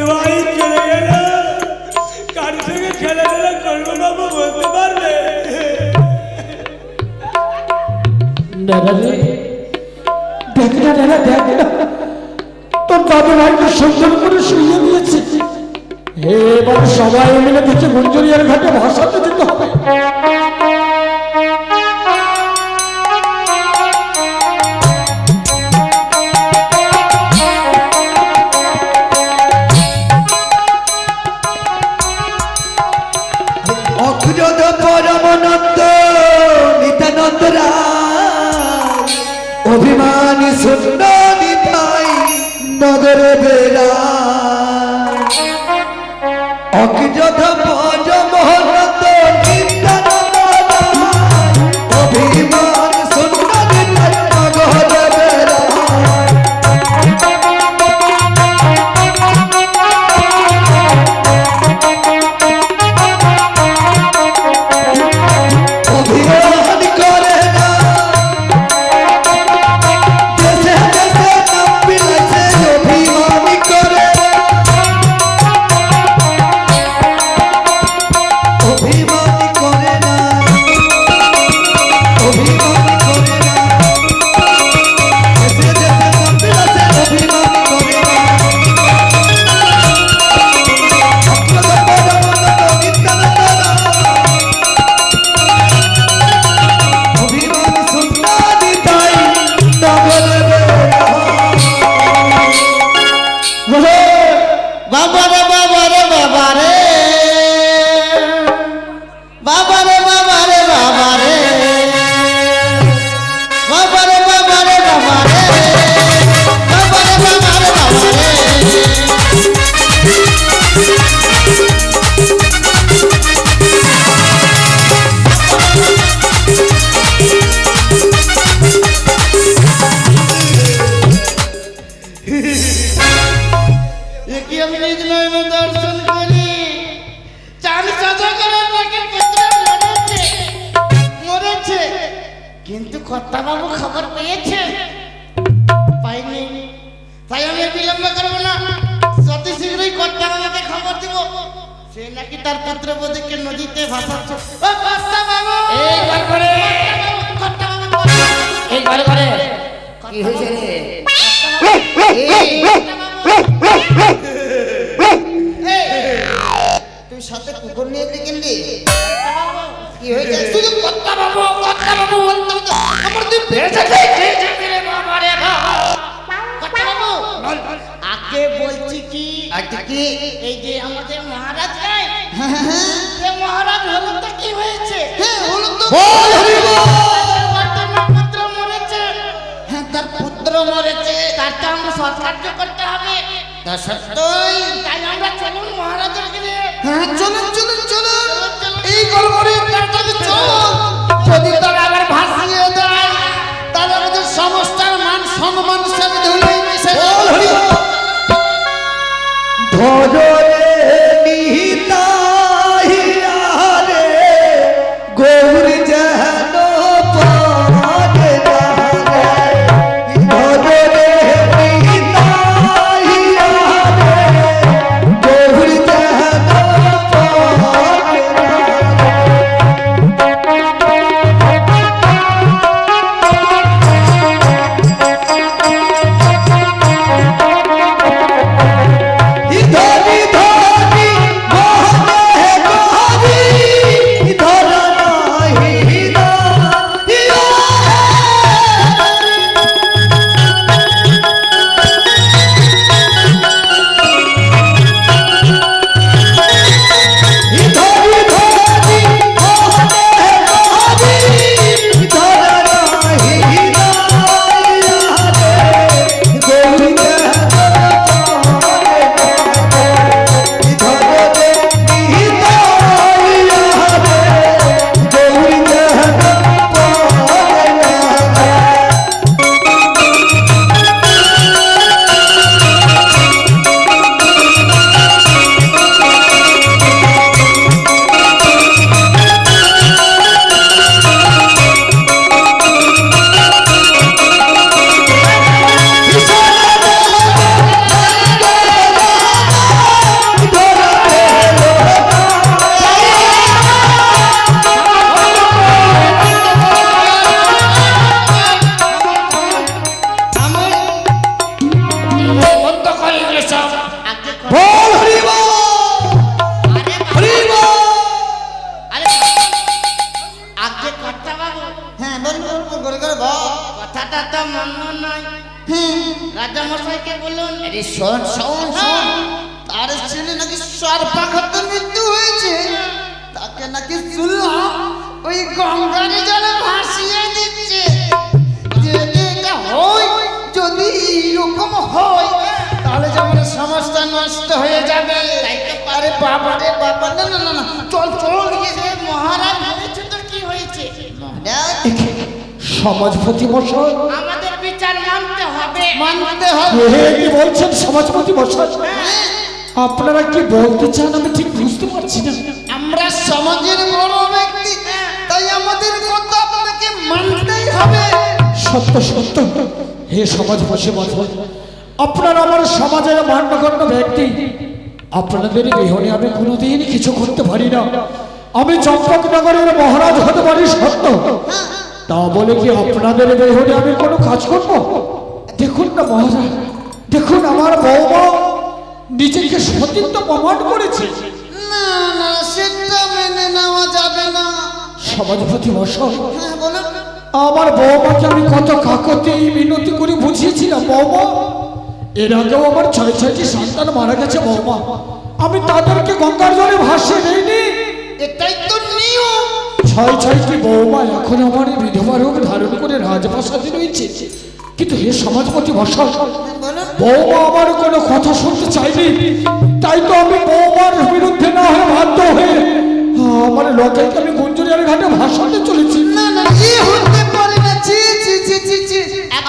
ভাই চলে গেল, কার সঙ্গে খেলাধুলা করবো বাবু বলতে পারবে? দাদা রে, দেখ না দাদা, দেখ না, তোর দাদু ভাইকে সুন্দর করে শুইয়ে দিয়েছে। এবার সবাই মিলে দেখে গুঞ্জরিয়ার ঘাটে ভাসাতে দিতে হবে। অগ্রদ পরমানন্দ নিত্যানন্দ রায় অভিমানী শূন্য নিতাই নগরে বেড়া অগ্রদ পরমানন্দ নিত্যানন্দ রায় অভিমান শূন্য নিতাই নগরে বেড়া অভিমান করে না দেশে দেশে নাম বিলাইছে অভিমান করে অভিমান করে না অভিমান করে না দেশে দেশে নাম বিলাইছে অভিমান করে না অভিমান সুন্দরী তাই নগরে বাবা রে বাবা রে বাবা রে বাবা রে বাবা রে বাবা রে বাবা রে বাবা রে বাবা রে বাবা রে বাবা রে বাবা রে কি আমি নিজ নয়নে দর্শন করি চাঁদ সাজা করে নাকি পুত্র মরেছে কিন্তু কর্তা বাবু খবর পেয়েছে পাইনি তাই আমি বিলম্ব করবো না অতি শীঘ্রই কর্তা বাবাকে খবর দিব সে নাকি তার পুত্রবধূকে নদীতে ভাসাচ্ছে ও কর্তা বাবু এই ঘর করে কর্তা বাবু এই ঘরে ঘরে কি হয়েছে রে? তুই সাথে কুকুর নিয়ে গেলি কি হয়েছে শুধু কর্তা বাবু বলতে হবে তো। আমার তুই বেঁচে রে বাবা রে বাবা কর্তা বাবু আগে বলছি কি আজকে কি এই যে আমাদের মহারাজ নাই সে মহারাজ হলো তো কি হয়েছে হলো তো বল হরি বল পুত্র মরেছে হ্যাঁ তার পুত্র মরেছে তারটা আমরা সৎকার্য করতে হবে তা সত্যই তাই আমরা চলুন মহারাজের গিয়ে হ্যাঁ চলুন চলুন চলুন এই গড়গড়ে তাড়াতাড়ি চল যদি তারা আবার ভাসিয়ে দেয় তাহলে আমাদের সমস্যার মান সম্মান সব ধুলোয় মিশে বল হরি বল ধরে নিহিতাই আরে গৌরী যেন পারে না রে ধরে নিহিতাই আরে গৌরী যেন পারে না ধরি এই শোন শোন শোন, তার ছেলে নাকি সর্পাঘাতে মৃত্যু হয়েছে, তাকে নাকি শুনলাম ওই গঙ্গার জলে ভাসিয়ে দিচ্ছে। যদি এটা হয়, যদি এরকম হয়, তাহলে যে আমার সমাজটা নষ্ট হয়ে যাবে। আরে বাবা রে বাবা, না না না না, চল চল গিয়ে মহারাজ হয়েছে তো কি হয়েছে? মহারাজ সমাজপতি মশাই, আমাদের বিচার মানতে হবে, মানতে হবে। কি বলছেন সমাজপতি মশাই? আপনারা কি বলতে চান আমি ঠিক বুঝতে পারছি না। আমরা সমাজের বড় ব্যক্তি, তাই আমাদের কথা আপনাকে মানতেই হবে। সত্য সত্য, হে সমাজবাসী মশাই, আপনারা আমার সমাজের মান্যগণ্য ব্যক্তি, আপনাদের বিহনে আমি কোনোদিন কিছু করতে পারি না। আমি চম্পকনগরের মহারাজ হতে পারি সত্য, তা বলে কি আপনাদের বিহনে আমি কোনো কাজ করব? দেখুন না মহারাজ, দেখুন আমার বৌমা নিজেকে সতীত্ব প্রমাণ করেছে। না না, সেটা মেনে নেওয়া যাবে না। সমাজপতি মশাই, হ্যাঁ বলুন। আমার বৌমাকে আমি কত কাকতে মিনতি করে বুঝিয়েছিলাম, বৌমা এর আগেও আমার 6-6টি সন্তান মারা গেছে বৌমা, আমি তাদেরকে গঙ্গার জলে ভাসিয়ে দেইনি। এটাই তো নিয়ম। 6-6টি বৌমা এখন আমার এই বিধবা রূপ ধারণ করে রাজপ্রাসাদে রয়েছে, কিন্তু হে সমাজপতি মশাই, বলুন। বৌমা আমার কোনো কথা শুনতে চাইনি, তাই তো আমি বৌমার বিরুদ্ধে না হয়ে বাধ্য হয়ে আমার লজ্জাকে আমি গুঞ্জরিয়ার ঘাটে ভাসাতে চলেছি। না না, কি হতে পারে না। জি জি জি জি জি,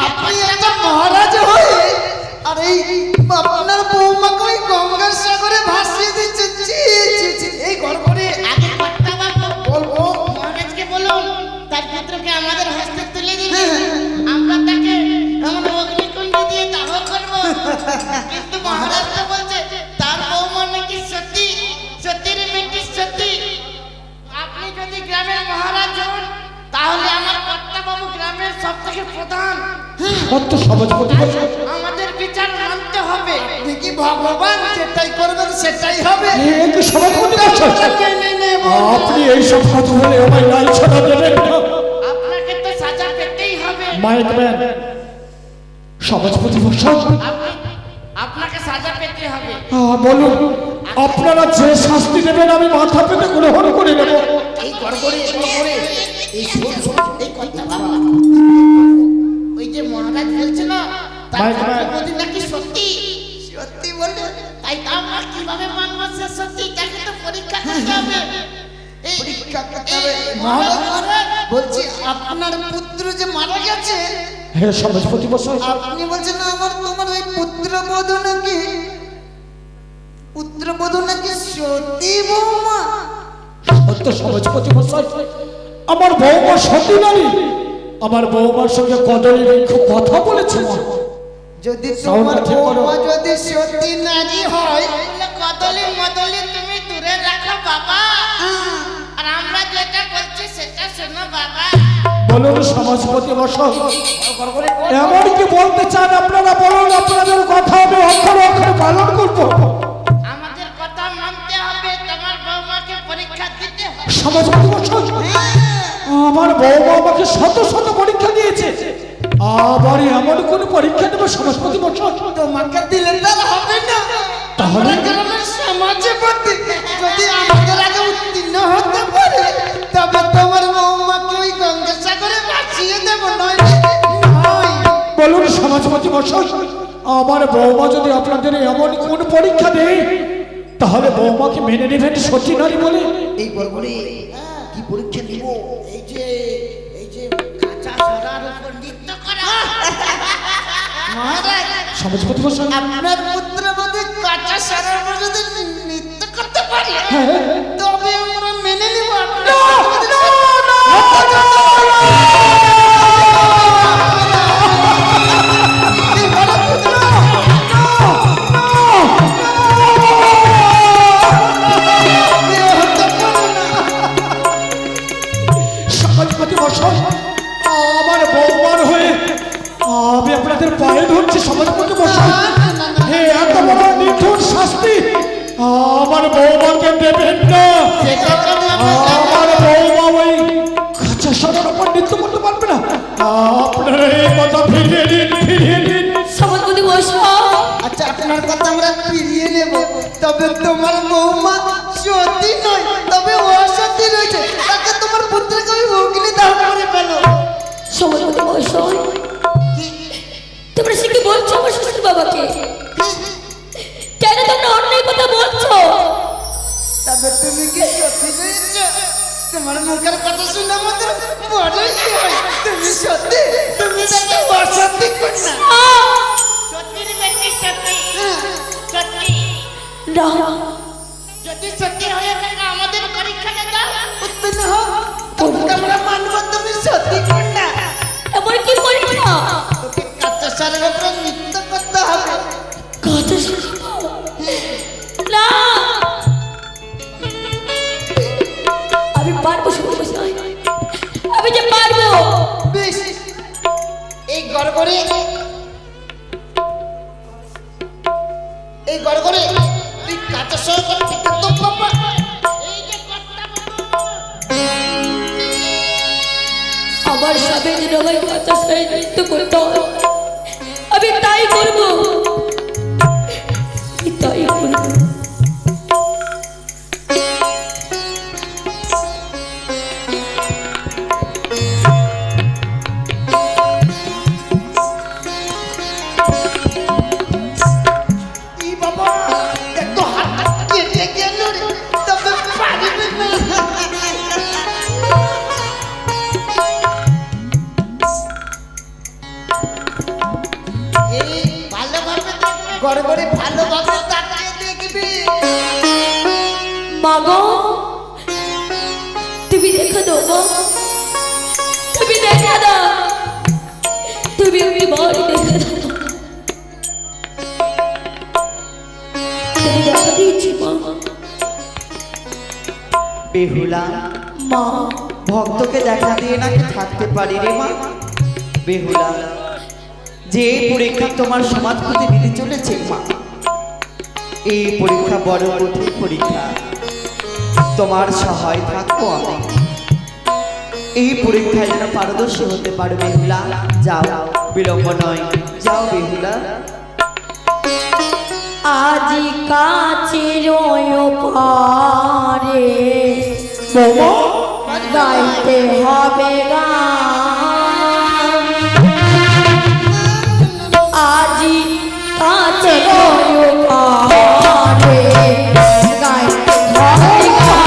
আপনি একটা মহারাজ হয়ে আর এই আপনার বৌমাকে ওই গঙ্গার সাগরে ভাসিয়ে দিচ্ছে। জি জি জি, এই গড়গড়ে আগে কথা বলবো। মহারাজকে বলুন তার পুত্রকে আমাদের হস্তে তুলে দিবে, আমরা তাকে এমন অগ্নিকুণ্ড দিয়ে দাহ করব। কিন্তু মহারাজ তো বলছে তার বৌমা নাকি সত্যি সত্যির বেটি সত্যি। আপনি যদি গ্রামের মহারাজ হন, তাহলে আমার কর্তাবাবু গ্রামের সব থেকে প্রধান। সত্য সমাজপতি মশাই, আমাদের বিচার মানতে হবে। দেখি ভগবান যেটাই করবেন সেটাই হবে। হে কি সমাজপতি মশাই, মেনে নেব। আপনি এইসব কথা বলে আমায় লাল ছাড়া দেবেন না। আপনাকে তো সাজা পেতেই হবে। মাইক ম্যান, সমাজপতি মশাই, আপনাকে সাজা পেতে হবে। বলুন আপনারা যে শাস্তি দেবেন আমি মাথা পেতে গ্রহণ করে নেব। এই গড়গড়ে এই শোন শোন, এই কথা বাবা, ওই যে মহারাজ বলছে না তার মাইক ম্যান। যদি নাকি সত্যি সত্যি বলে, তাই তো আমরা কিভাবে মানব সে সত্যি? তাকে তো পরীক্ষা করতে হবে। এই পরীক্ষা করতে হবে। মহারাজ বলছি আপনার পুত্র যে মারা গেছে, হে সমাজপতি মশাই, আপনি বলছেন আমার তোমার ওই পুত্রবধূ নাকি সতী বৌমা। সত্য সমাজপতি মশাই, আমার বৌমা সতী নারী, আমার বৌমার সঙ্গে কদলী বৃক্ষ কথা বলেছে। যদি সাউন্ড তোমার ঠিক করো। বৌমা যদি সতী নারী হয়, কদলি মদলি তুমি দূরে রাখো বাবা, আর আমরা যেটা করছি সেটা শোনো বাবা। বলুন সমাজপতি মশাই, এমন কি বলতে চান আপনারা বলুন, আপনাদের কথা আমি অক্ষরে অক্ষরে পালন করবো। আমাদের কথা মানতে হবে, তোমার বৌমাকে পরীক্ষা দিতে হবে। সমাজপতি মশাই, আমার বৌমা আমাকে শত শত পরীক্ষা দিয়েছে, আবার এমন কোন পরীক্ষা দেবো সমাজপতি মশাই? তোমাকে দিলে তার হবে না। তাহলে? আমরা গ্রামের সমাজে প্রতি যদি আমাদের আগে উত্তীর্ণ হতে পারে, তবে তোমার বৌমাকে ওই গঙ্গা সাগরে ভাসিয়ে দেব। নয় বলুন সমাজপতি মশাই, আমার বৌমা যদি আপনাদের এমন কোন পরীক্ষা দেয়, তাহলে বৌমাকে মেনে নেবেন সতী নারী বলে? এই গড়গড়ে কি পরীক্ষা নিব? এই যে কাঁচা সরার উপর নৃত্য করা। মহারাজ, সমাজপতি মশাই, আপনার পুত্রবধূ কাঁচা সরার উপর যদি নৃত্য করতে পারে, তবে আমরা মেনে নিব। সমাজপতি মশাই, আমার বৌমার হয়ে আমি আপনাদের পায়ে ধরছি সমাজপতি মশাই, হে এত বড় নিঠুর শাস্তি আমার বৌমাকে দেবেন না। আমার বৌমা ওই কাঁচা সরার উপর নৃত্য করতে পারবে না। আপনারা এই কথা ফিরিয়ে দিন, ফিরিয়ে দিন। সমাজপতি মশাই, আচ্ছা আপনার কথা আমরা ফিরিয়ে নেব, তবে তোমার বৌমা সতী নয়, তবে অসতী রয়েছে, তাকে তোমার পুত্রকে ওই অগ্নি দাহ করে ফেলো। সমাজপতি মহাশয়, তোমরা সে কি বলছো আমার শ্বশুর বাবাকে? কেন তোমরা অন্যায় কথা বলছো? তবে তুমি কি সতী রয়েছে? তোমার মুখের কথা শুনে আমাদের বড়ই হয়। তুমি সত্যি, তুমি তাকে অসতী কন্যা। সত্যি রে বেটি, সত্যি সত্যি। না, যদি সত্যি হয়ে থাকে আমাদের পরীক্ষাটা দাও। উত্তীর্ণ হও, তবে আমরা মানব তুমি সতী কন্যা। এমন কি পরীক্ষা? তোকে কাঁচা সারের উপরে নৃত্য করতে হবে। কথা শুনবো না, আমি পারবো শ্বশুরমশাই, আমি যে পারবো। বেশ, এই গড়গড়ে তুই কাঁচা সহ করে ঠিক তো বাবা। এই যে কর্তা আমার স্বামী যেন আমায় কথা শুনে নৃত্য করতে হয়, আমি তাই করবো, আমি তাই করবো। ই বাবা, একটু হাত কেটে গেল রে, তবে পারবে না। এই ভালোভাবে দেখবে। গড়গড়ে ভালোভাবে তাকিয়ে দেখবি। মাগো, তুমি দেখো তো গো, তুমি দেখা দাও, তুমি ওই বাড়ি দেখা দাও, তুমি দেখা দিয়েছি মা। বেহুলা, মা, ভক্তকে দেখা দিয়ে নাকি থাকতে পারি রে মা। বেহুলা, যে পরীক্ষা তোমার সমাজপতি নিতে চলেছে মা, এই পরীক্ষা বড় কঠিন পরীক্ষা। তোমার সহায় থাকবো আমি, এই পরীক্ষায় যেন পারদর্শী হতে পারো বেহুলা। যাও, বিলম্ব নয়, যাও বেহুলা। আজি কাছের পারে গাইতে হবে গান, আজি কাছের পারে গাইতে হবে গান।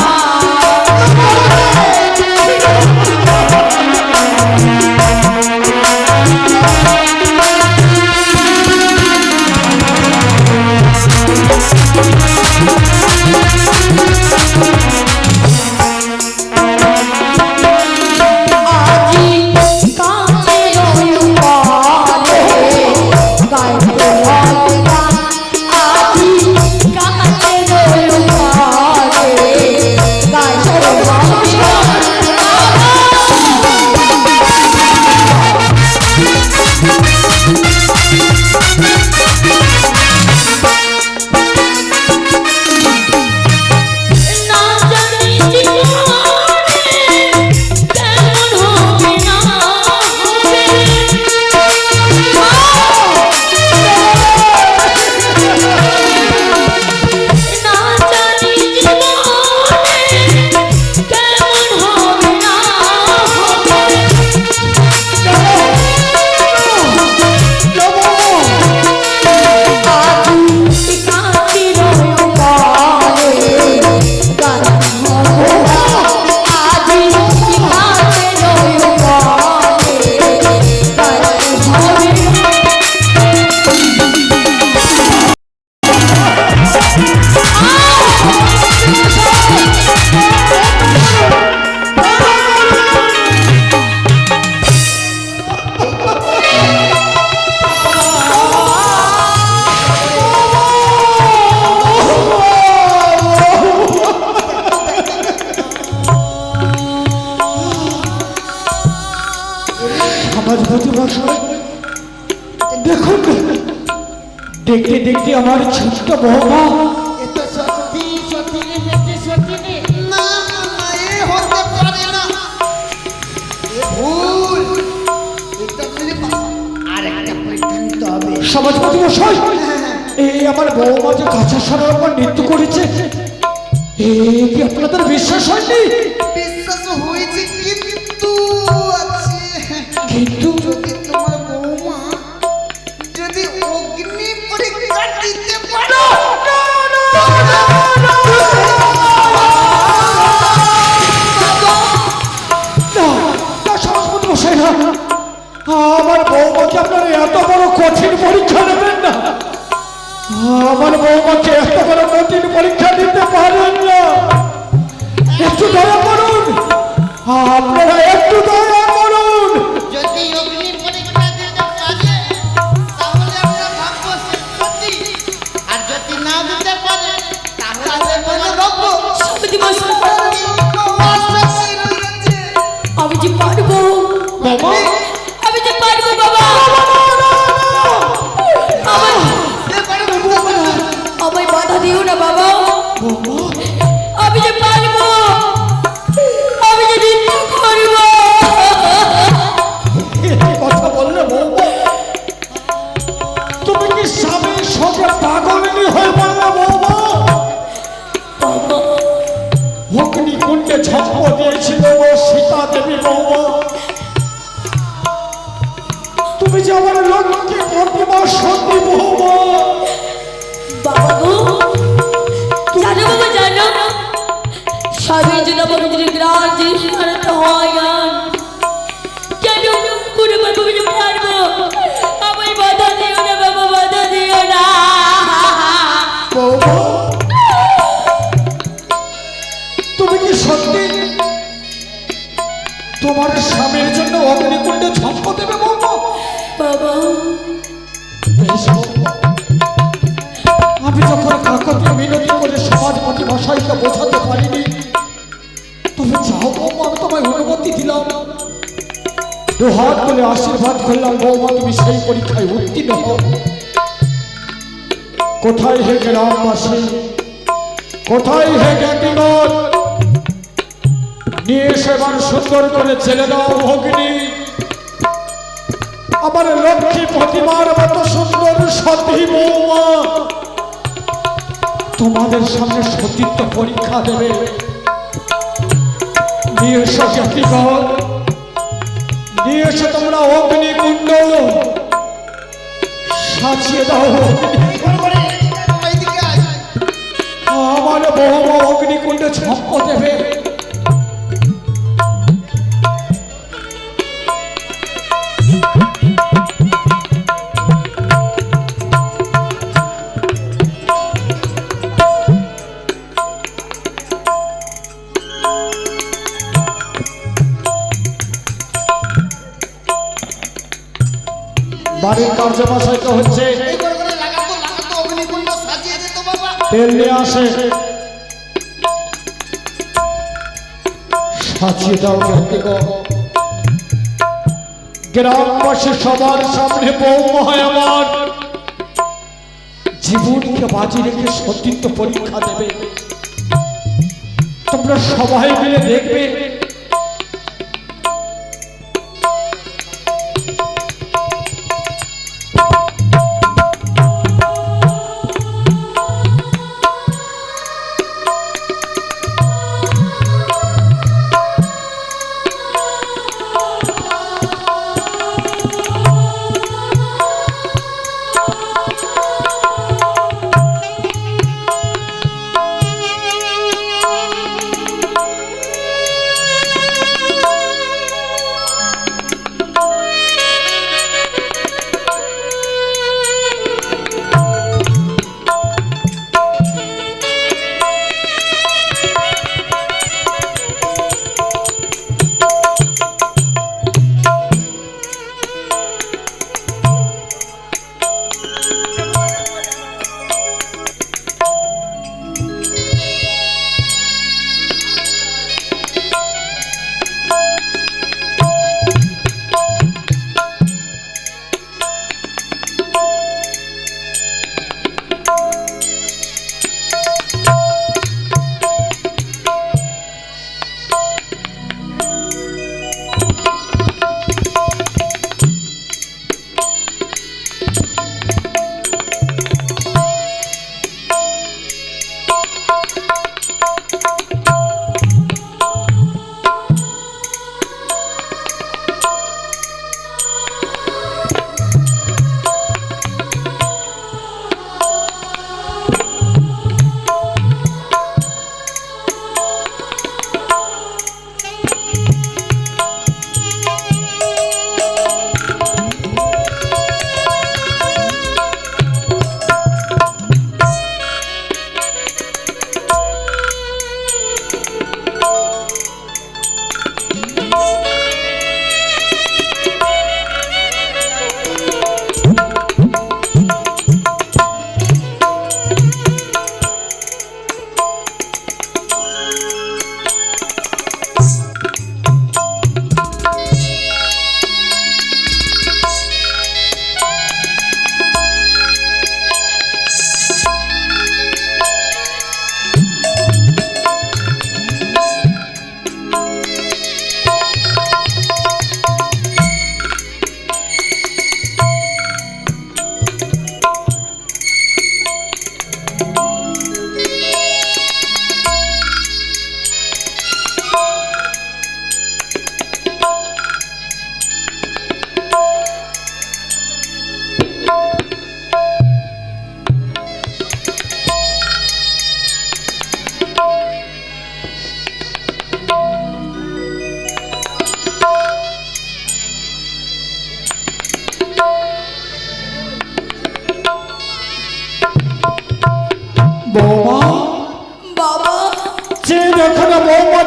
দেখুন, দেখতে দেখতে আমার ছোট্ট বৌমা এটা সত্যি সত্যি রে বেটি, সত্যি রে। না না, এ হতে পারে না, এ ভুল। এটা যদি আরেকটা পরীক্ষা নিতে হবে। সমাজপতি মশাই, এই আমার বৌমা যে কাঁচা সারার উপর নৃত্য করেছে, এই কি আপনাদের বিশ্বাস হয়নি? বিশ্বাস হয়েছে, কিন্তু আছে কিন্তু যদি তোমার বৌমা যদি অগ্নি পরীক্ষা দিতে পারো, সরস্বতী মশাই না, আমার বৌমাকে আপনারা এত বড় কঠিন পরীক্ষা নেবেন না। আমার বৌমাকে এত বড় কঠিন পরীক্ষা দিতে পারেন না। একটু দয়া করুন, আপনারা একটু দয়া করুন। যদি অগ্নি পরীক্ষা দিতে পারে তাহলে আমরা ভাববো সে সতী, আর যদি না দিতে পারে তাহলে মনে ভাববো সত্যি মশাই, আমি যে পারবো, বাবা, আমি যে পারবো বাবা। আমায় বাধা দিও না বাবা, আমি যে পারবো, আমি যে নৃত্য করবো। এই কথা বললে বৌমা, তুমি কি স্বামীর সঙ্গে পাগলিনী হয়ে পড়লে বৌমা? অগ্নিকুণ্ডে ঝম্প দিয়েছিল ও সীতা দেবী বৌমা। তুমি যে আমার লক্ষ্মী প্রতিমা সতী বৌমা। বাবা গো, জানো বাবা জানো, স্বামীর জন্য আমাকে যদি গ্রাম জিনিস হারাতে হয় আর কেন কোনো বাবা যে পারবো, আমায় বাধা দিও না বাবা, বাধা দিও না। বৌমা, তুমি কি সত্যি তোমার স্বামীর জন্য অগ্নিকুণ্ডে ঝম্প দেবে বৌমা? বাবা বেশ বৌমা। আমি যখন কাকতি মিনতি করে সমাজপতি মশাইকে বোঝাতে পারিনি, তবে যাও বৌমা, আমি তোমায় অনুমতি দিলাম। দুহাত বলে আশীর্বাদ করলাম বৌমা, তুমি সেই পরীক্ষায় উত্তীর্ণ হও। কোথায় হে গ্রামবাসী, কোথায় হে জ্ঞাতিগণ, নিয়ে সেবার সুন্দর করে ছেলে দাও অগ্নি। আমার লক্ষ্মী প্রতিমার মতো সুন্দর সতী বৌমা তোমাদের সামনে সতীত্ব পরীক্ষা দেবে। নিয়ে এসো জ্ঞাতিগণ, নিয়ে এসো তোমরা অগ্নিকুণ্ড, সাজিয়ে দাও। আমার বৌমা অগ্নিকুণ্ডে ঝম্প দেবে। বাড়ির কার্যবাসায়িত হচ্ছে, লাগাতো অগ্নিকুণ্ড সাজিয়ে দিত বাবা। তেল নিয়ে আসে, সাজিয়ে দাও জ্ঞাতিগণ। গ্রামবাসী সবার সামনে বৌমা আমার জীবনকে বাজি রেখে সতীত্ব পরীক্ষা দেবে। তোমরা সবাই মিলে দেখবে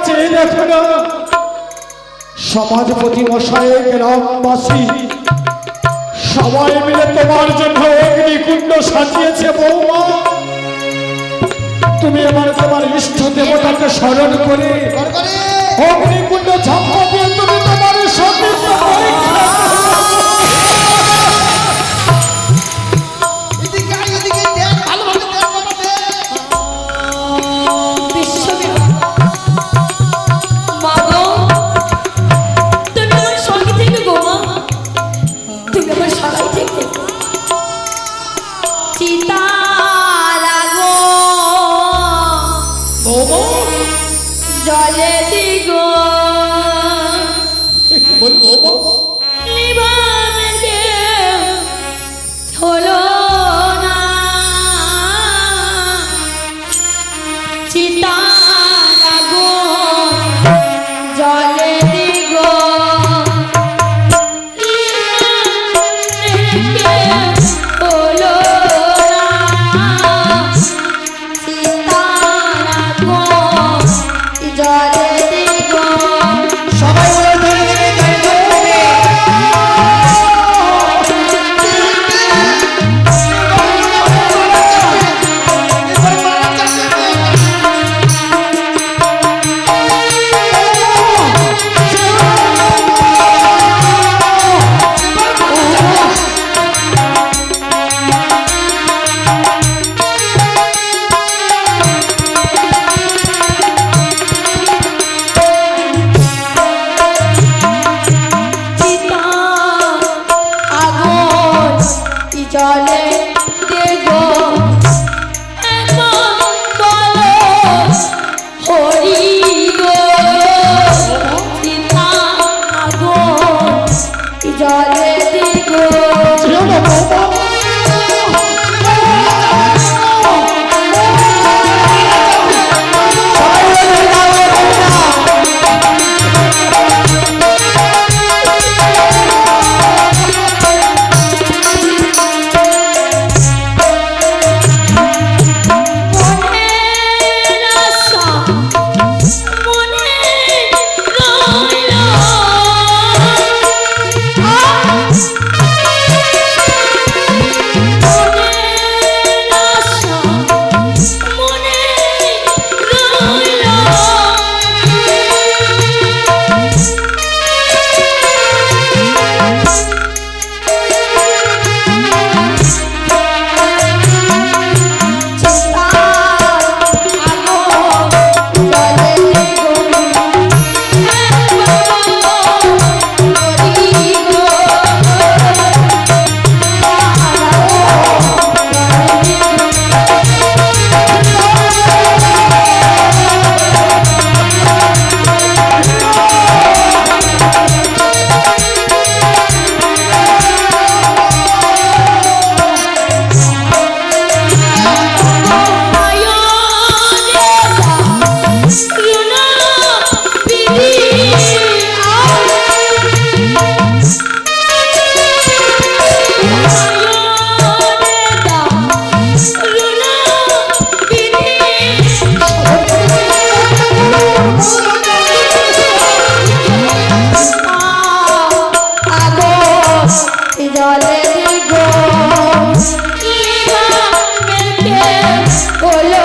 চেয়ে দেখো না, সমাজপতি মশাই, গ্রামবাসী সবাই মিলে তোমার জন্য অগ্নিকুণ্ড সাজিয়েছে বৌমা। তুমি এবার তোমার ইষ্ট দেবতাকে স্মরণ করে অগ্নিকুণ্ড ঝাঁপা দিয়ে তুমি তোমার সতীত্ব পরীক্ষা এদিকে আয়, এদিকে দেখ, ভালোভাবে দেখ বাবা, দেখ। মা গো, তুমি আমার সঙ্গে থেকে গো মা, তুমি আমার সঙ্গে থেকে চিতারা গো জলে দিগো নিবাবে হলো না চিতারা গো জলে দিগো হলো না চিতারা গো জলে দিগো সবাই বলে ধরে ধরে ধরে ধরে। চিতা আগুন জলে দেগো এখন কলস হরি গো চিতা আগুন জলে দেগো মনের আশা মনে রইল মনের আশা মনে রইল চিতা আগুন জলে দিগো হরি গো আয়ো দেবা রুনা বিধি জলে গো হলো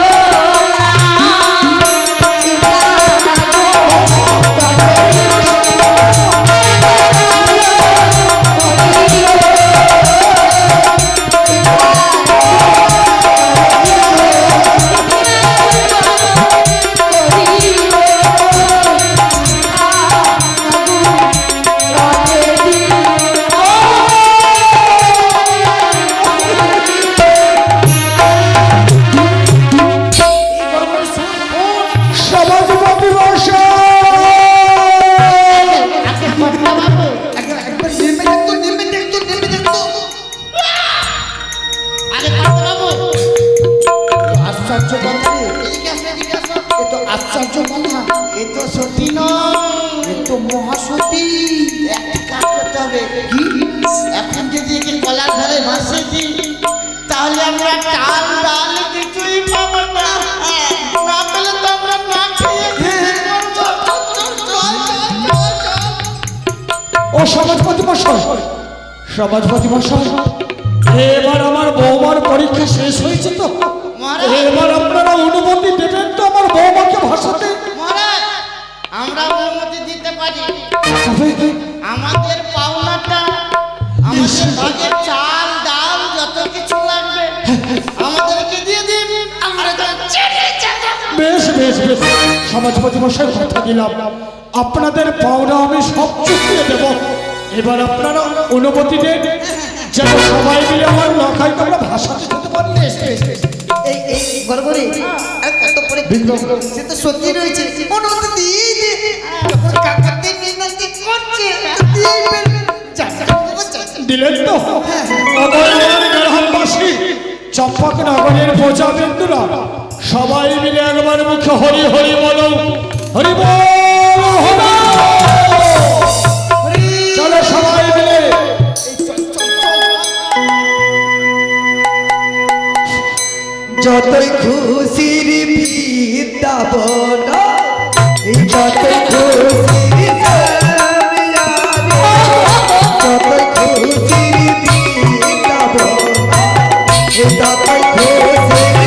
সমাজপতি মশাই, একবার নেমে দেখতো, নেমে দেখতো, নেমে দেখতো। আরে কর্তাবাবু, আশ্চর্য কথা রে, এদিকে আসো, এদিকে আসো। এ তো আশ্চর্য কথা, এ তো সতী নয়, এ তো মহাসতী। একটা কাজ করতে হবে। কি? এখন যদি একে গলার ধারে ভাসে দিই, তাহলে আমরা চাল ডাল কিছুই পাবো না। না পেলে তো আমরা না খেয়ে খেয়ে মরবো। সমাজপতি মশাই, সমাজপতি মশাই, এবার আমার বৌমার পরীক্ষা শেষ হয়েছে তো, মহারাজ। এবার আপনারা অনুমতি দেবেন তো আমার বৌমাকে ভাসাতে? মহারাজ, আমরা অনুমতি দিতে পারি। তবে আমাদের পাওনাটা, আমাদের ভাগের চাল ডাল যত কিছু লাগবে আমাদেরকে দিয়ে দিন। আমরা তো ছেড়ে যাব। বেশ বেশ বেশ, সমাজপতি মশাই কথা দিলাম, আপনাদের পাওনা আমি সব চুকিয়ে দেব। এবার আপনারা অনুমতি দেন যেন সবাই মিলে আমার লখাইকে আমরা ভাসাতে যেতে পারি। এই গড়গড়ে আর কত পরে বিক্রম। সে তো সত্যি রয়েছে, অনুমতি দিয়ে দে। যখন কাকাতে মিনতি করছে দিয়েই ফেলবে। যা, যা, যা, যা। দিলেন তো? নগরের গ্রামবাসী, চম্পক নগরের প্রজা বিন্দুরা সবাই মিলে একবার মুখে হরি হরি বলো, হরি বল, হরি। চলো সবাই মিলে যতই খুশির বিদ্যা বলো, যতই খুশির যতই খুশির বিদ্যা বলো, যতই খুশির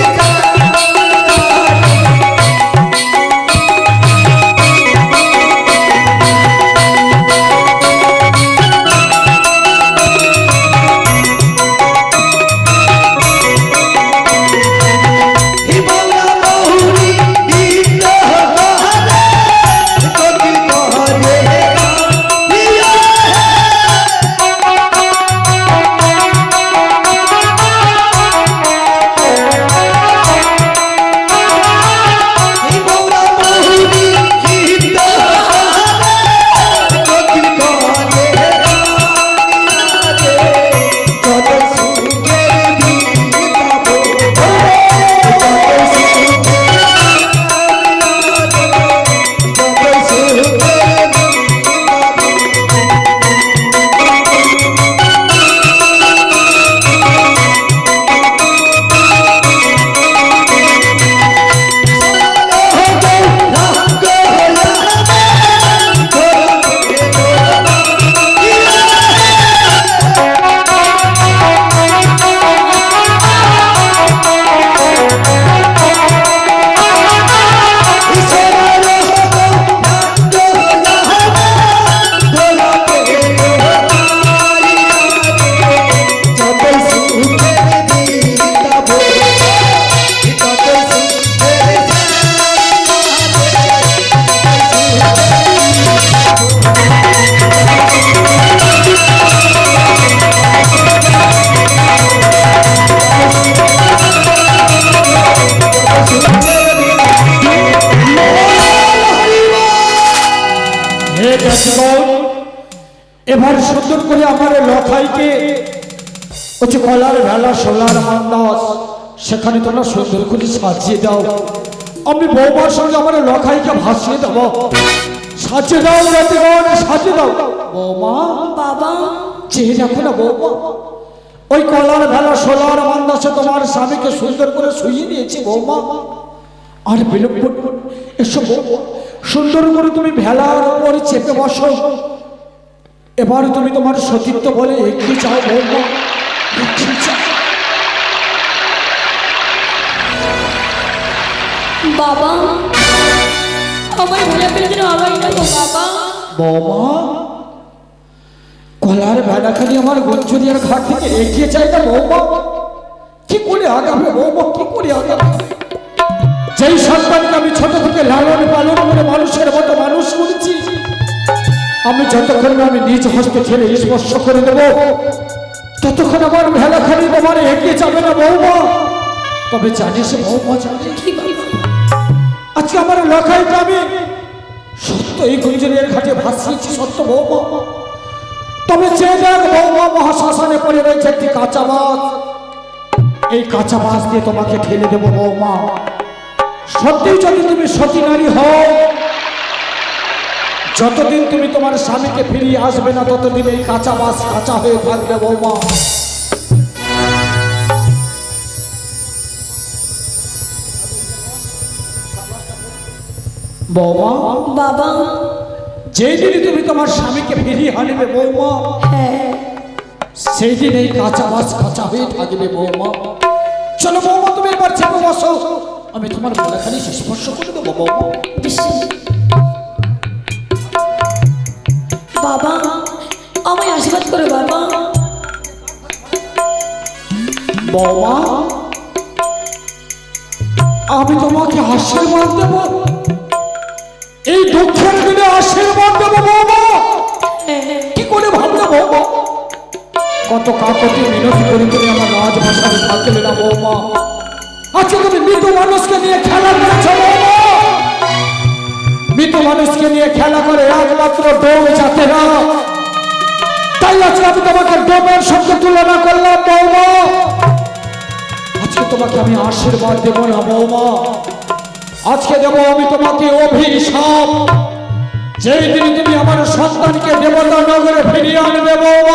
এবার সুন্দর করে আমার লখাইকে হচ্ছে কলার ভেলা সোলার মান্দাস সেখানে তোমরা সুন্দর করে সাজিয়ে দাও। আমি বৌমার সঙ্গে আমার লখাইকে ভাসিয়ে দেব। সাজিয়ে দাও রাতিগণ, সাজিয়ে দাও। বৌমা, বাবা, চেয়ে দেখো না বৌমা, ওই কলার ভেলা সোলার মান্দাসে তোমার স্বামীকে সুন্দর করে শুইয়ে দিয়েছি বৌমা। আর বিলম্ব এসো বৌমা, সুন্দর করে তুমি ভেলার উপরে চেপে বসো। এবার তুমি তোমার সতীত্ব বলে এগিয়ে যাও বৌমা, এগিয়ে যাও। বাবা, আমার ভেলা পেলে আগাই না গো বাবা। বৌমা, কলার ভেলাখানি আমার গঞ্জরিয়ার ঘাট থেকে এগিয়ে যায় না বৌমা। কি করে আগাবে বৌমা, কি করে আগাবে? যেই সন্তানকে আমি ছোট থেকে লালন পালন করে মানুষের মতো মানুষ করেছি, আমি যতক্ষণ আমি নিজ হস্তে ছেলে স্পর্শ করে দেব ততক্ষণ আমার ভেলাখানি তোমার এগিয়ে যাবে না বৌমা। তবে জানিস বৌমা, জানি আজকে আমার লখাইকে আমি সত্য এই গুঞ্জনের ঘাটে ভাসিয়েছি সত্য বৌমা। তবে চেয়ে দেখ বৌমা, মহাশ্মশানে পড়ে রয়েছে একটি কাঁচা মাছ। এই কাঁচা মাছ দিয়ে তোমাকে ঠেলে দেবো বৌমা। সত্যি যদি তুমি সতী নারী হও, যতদিন তুমি তোমার স্বামীকে ফিরিয়ে আসবে না ততদিন এই কাঁচা মাছ কাঁচা হয়ে থাকবে বৌমা। বৌমা, বাবা, যেই দিনই তুমি তোমার স্বামীকে ফিরিয়ে আনবে বৌমা, সেই দিন এই কাঁচা বাস কাঁচা হয়ে থাকবে বৌমা। চলো বৌমা, তুমি এবার চেপে বসো, আমি তোমার গলাখানি স্পর্শ করে দেবো বৌমা। বাবা আমায় আশীর্বাদ করো বাবা। বৌমা, আমি তোমাকে আশীর্বাদ দেব, এই দুঃখের দিনে আশীর্বাদ দেব বৌমা। কি করে ভাবলে বৌমা? কত কাকতি মিনতি করে তুমি আমার রাজভাষায় থাকলে না বৌমা। আচ্ছা, তুমি মৃত মানুষকে নিয়ে খেলা করেছ বৌমা। মৃত মানুষকে নিয়ে খেলা করে একমাত্র ডোম জাতেরা, তাই আজকে আমি তোমাকে ডোমের সঙ্গে তুলনা করলাম বৌমা। আজকে তোমাকে আমি আশীর্বাদ দেব না বৌমা, আজকে দেব আমি তোমাকে অভিশাপ। যেই দিন তুমি আমার সন্তানকে দেবতা নগরে ফিরিয়ে আনবে বৌমা,